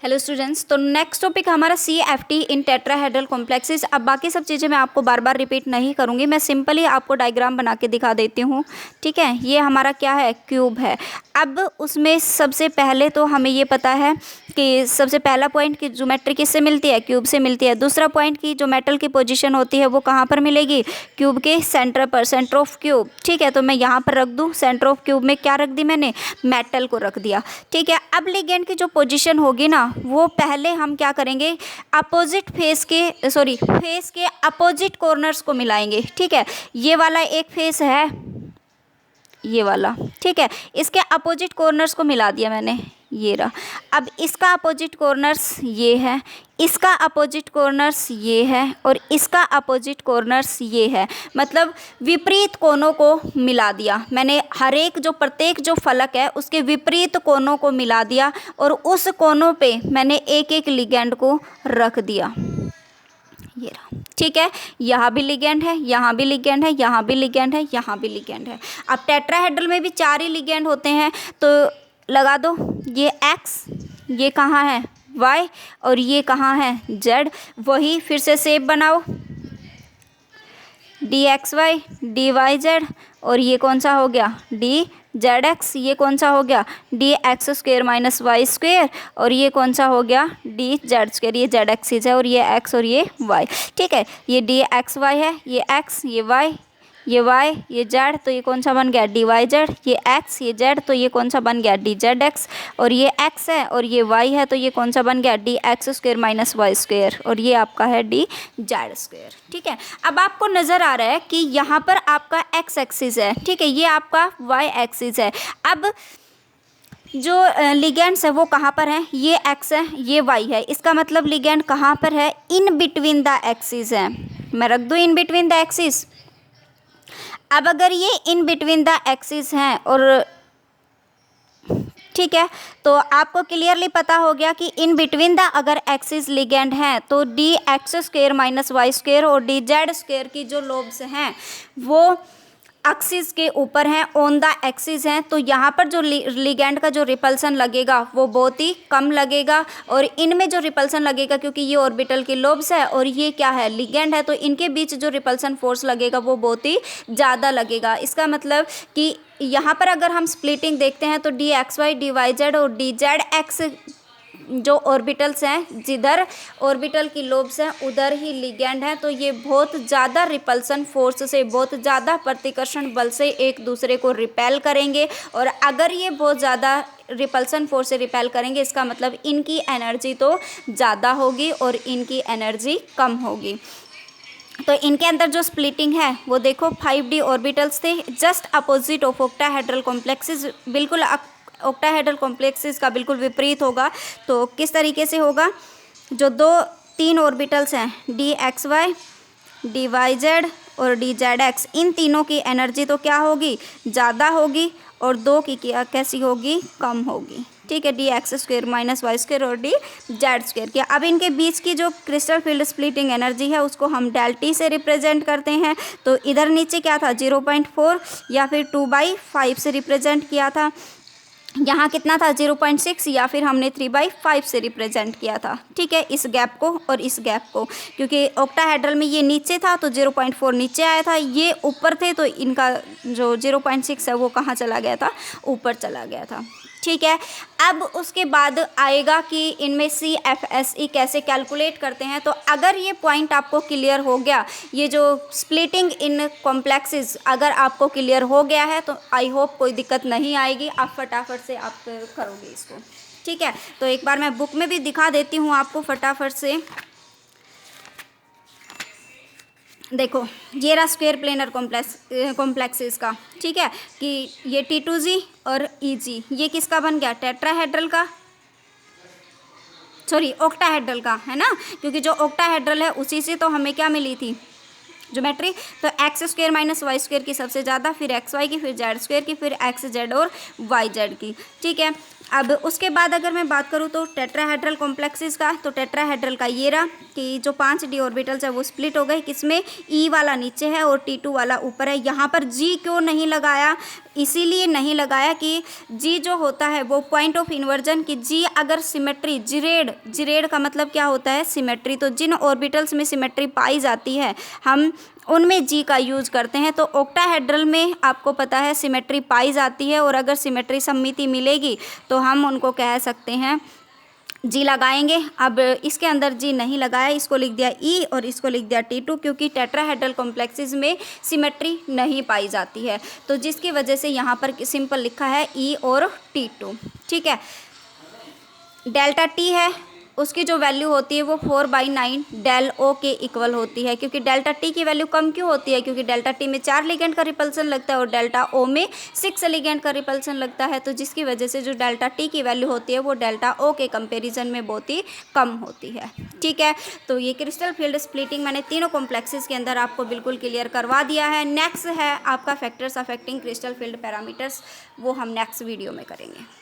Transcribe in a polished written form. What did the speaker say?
Hello students, तो next topic हमारा CFT इन tetrahedral complexes. अब बाकी सब चीज़ें मैं आपको बार बार रिपीट नहीं करूँगी, मैं सिंपली आपको डायग्राम बना के दिखा देती हूँ। ठीक है, ये हमारा क्या है, क्यूब है। अब उसमें सबसे पहले तो हमें ये पता है कि सबसे पहला पॉइंट की ज्योमेट्री किससे मिलती है, क्यूब से मिलती है। दूसरा पॉइंट की जो मेटल की पोजीशन होती है वो कहाँ पर मिलेगी, क्यूब के सेंटर पर, सेंटर ऑफ क्यूब। ठीक है, तो मैं यहाँ पर रख दूँ, सेंटर ऑफ क्यूब में क्या रख दी मैंने, मेटल को रख दिया। ठीक है, अब लिगेंड की जो पोजीशन होगी ना, वो पहले हम क्या करेंगे, अपोजिट फेस के अपोजिट कॉर्नर्स को मिलाएंगे। ठीक है, ये वाला एक फेस है, ये वाला। ठीक है, इसके अपोजिट कॉर्नर्स को मिला दिया मैंने, ये रहा। अब इसका अपोजिट कॉर्नर्स ये है, इसका अपोजिट कॉर्नर्स ये है, और इसका अपोजिट कॉर्नर्स ये है। मतलब विपरीत कोनों को मिला दिया मैंने, हर एक जो प्रत्येक जो फलक है उसके विपरीत कोनों को मिला दिया, और उस कोनों पे मैंने एक एक लिगेंड को रख दिया, ये रहा। ठीक है, यहाँ भी लिगेंड है, यहाँ भी लिगेंड है, यहाँ भी लिगेंड है, यहाँ भी लिगेंड है। अब टेट्राहेड्रल में भी 4 ही लिगेंड होते हैं, तो लगा दो, ये X, ये कहाँ है Y, और ये कहाँ है Z। वही फिर से शेप बनाओ, DXY DYZ, और ये कौन सा हो गया, DZX। ये कौन सा हो गया, DX² माइनस Y², और ये कौन सा हो गया, DZ²। ये Z एक्सिस है, और ये X और ये Y। ठीक है, ये DXY है, ये X, ये Y, ये Y, ये Z, तो ये कौन सा बन गया, DYZ। ये X, ये Z, तो ये कौन सा बन गया, DZX। और ये X है और ये Y है, तो ये कौन सा बन गया, DX² माइनस Y², और ये आपका है DZ²। ठीक है, अब आपको नज़र आ रहा है कि यहाँ पर आपका X एक्सिस है। ठीक है, ये आपका Y एक्सिस है। अब जो लिगेंड्स है वो कहाँ पर हैं, ये X है, ये Y है। इसका मतलब लिगेंड कहाँ पर है, इन बिटवीन द एक्सिस है। मैं रख दूँ इन बिटवीन द एक्सिस। अब अगर ये इन बिटवीन द एक्सिस हैं, और ठीक है, तो आपको क्लियरली पता हो गया कि इन बिटवीन द अगर एक्सिस लिगेंड हैं, तो DX² माइनस Y² और DZ² की जो लोब्स हैं वो एक्सिस के ऊपर हैं, ऑन द एक्सिस हैं। तो यहाँ पर जो लिगेंड का जो रिपल्सन लगेगा वो बहुत ही कम लगेगा, और इनमें जो रिपल्सन लगेगा, क्योंकि ये ऑर्बिटल की लोब्स है और ये क्या है, लिगेंड है, तो इनके बीच जो रिपल्सन फोर्स लगेगा वो बहुत ही ज़्यादा लगेगा। इसका मतलब कि यहाँ पर अगर हम स्प्लिटिंग देखते हैं तो DXY DYZ और DZX जो ऑर्बिटल्स हैं, जिधर ऑर्बिटल की लोब्स हैं उधर ही लिगेंड है। तो ये बहुत ज़्यादा रिपल्सन फोर्स से, बहुत ज़्यादा प्रतिकर्षण बल से एक दूसरे को रिपेल करेंगे, और अगर ये बहुत ज़्यादा रिपल्सन फोर्स से रिपेल करेंगे, इसका मतलब इनकी एनर्जी तो ज़्यादा होगी और इनकी एनर्जी कम होगी। तो इनके अंदर जो स्प्लिटिंग है वो देखो 5D ऑर्बिटल्स थे, just opposite of octahedral complexes. बिल्कुल ऑक्टाहेड्रल कॉम्प्लेक्सेस का बिल्कुल विपरीत होगा। तो किस तरीके से होगा, जो 3 ऑर्बिटल्स हैं, DXY DYZ और DZX, इन तीनों की एनर्जी तो क्या होगी, ज़्यादा होगी, और 2 की क्या कैसी होगी, कम होगी। ठीक है, DX² माइनस Y² और DZ² की। अब इनके बीच की जो क्रिस्टल फील्ड स्प्लिटिंग एनर्जी है उसको हम डेल्टी से रिप्रेजेंट करते हैं। तो इधर नीचे क्या था, 0.4 या फिर 2/5 से रिप्रेजेंट किया था। यहाँ कितना था, 0.6, या फिर हमने 3/5 से रिप्रेजेंट किया था। ठीक है, इस गैप को और इस गैप को, क्योंकि ऑक्टाहेड्रल में ये नीचे था तो 0.4 नीचे आया था, ये ऊपर थे तो इनका जो 0.6 है वो कहाँ चला गया था, ऊपर चला गया था। ठीक है, अब उसके बाद आएगा कि इनमें CFSE कैसे कैलकुलेट करते हैं। तो अगर ये पॉइंट आपको क्लियर हो गया, ये जो स्प्लिटिंग इन कॉम्प्लेक्सेस अगर आपको क्लियर हो गया है, तो आई होप कोई दिक्कत नहीं आएगी, आप फटाफट से आप करोगे इसको। ठीक है, तो एक बार मैं बुक में भी दिखा देती हूँ आपको फटाफट से। देखो, ये रहा स्क्वायर प्लेनर कॉम्प्लेक्सेस का। ठीक है, कि ये T2G और EG, ये किसका बन गया, टेट्राहेड्रल का, सॉरी ऑक्टाहेड्रल का, है ना, क्योंकि जो ऑक्टाहेड्रल है उसी से तो हमें क्या मिली थी, ज्योमेट्री। तो X² माइनस Y² की सबसे ज़्यादा, फिर XY की, फिर Z² की, फिर XZ और YZ की। ठीक है, अब उसके बाद अगर मैं बात करूँ तो टेट्राहेड्रल कॉम्प्लेक्सेस का, तो टेट्राहेड्रल का ये रहा कि जो 5 डी ऑर्बिटल्स है वो स्प्लिट हो गए, किसमें ई वाला नीचे है और T2 वाला ऊपर है। यहाँ पर जी क्यों नहीं लगाया, इसीलिए नहीं लगाया कि जी जो होता है वो पॉइंट ऑफ इन्वर्जन, कि जी अगर सिमेट्री, जिरेड का मतलब क्या होता है, सिमेट्री, तो जिन ऑर्बिटल्स में सिमेट्री पाई जाती है हम उनमें जी का यूज करते हैं। तो ऑक्टाहेड्रल में आपको पता है सिमेट्री पाई जाती है, और अगर सिमेट्री सममिति मिलेगी तो हम उनको कह सकते हैं जी लगाएंगे। अब इसके अंदर जी नहीं लगाया, इसको लिख दिया ई और इसको लिख दिया T2, क्योंकि टेट्राहेड्रल कॉम्प्लेक्सेस में सिमेट्री नहीं पाई जाती है, तो जिसकी वजह से यहाँ पर सिंपल लिखा है ई और T2। ठीक है, डेल्टा टी है, उसकी जो वैल्यू होती है वो 4/9 डेल ओ के इक्वल होती है। क्योंकि डेल्टा टी की वैल्यू कम क्यों होती है, क्योंकि डेल्टा टी में 4 लिगेंड का रिपल्सन लगता है और डेल्टा ओ में 6 लिगेंड का रिपल्सन लगता है, तो जिसकी वजह से जो डेल्टा टी की वैल्यू होती है वो डेल्टा ओ के कंपेरिजन में बहुत ही कम होती है। ठीक है, तो ये क्रिस्टल फील्ड स्प्लिटिंग मैंने तीनों कॉम्प्लेक्सेस के अंदर आपको बिल्कुल क्लियर करवा दिया है। नेक्स्ट है आपका factors affecting crystal field parameters, वो हम नेक्स्ट वीडियो में करेंगे।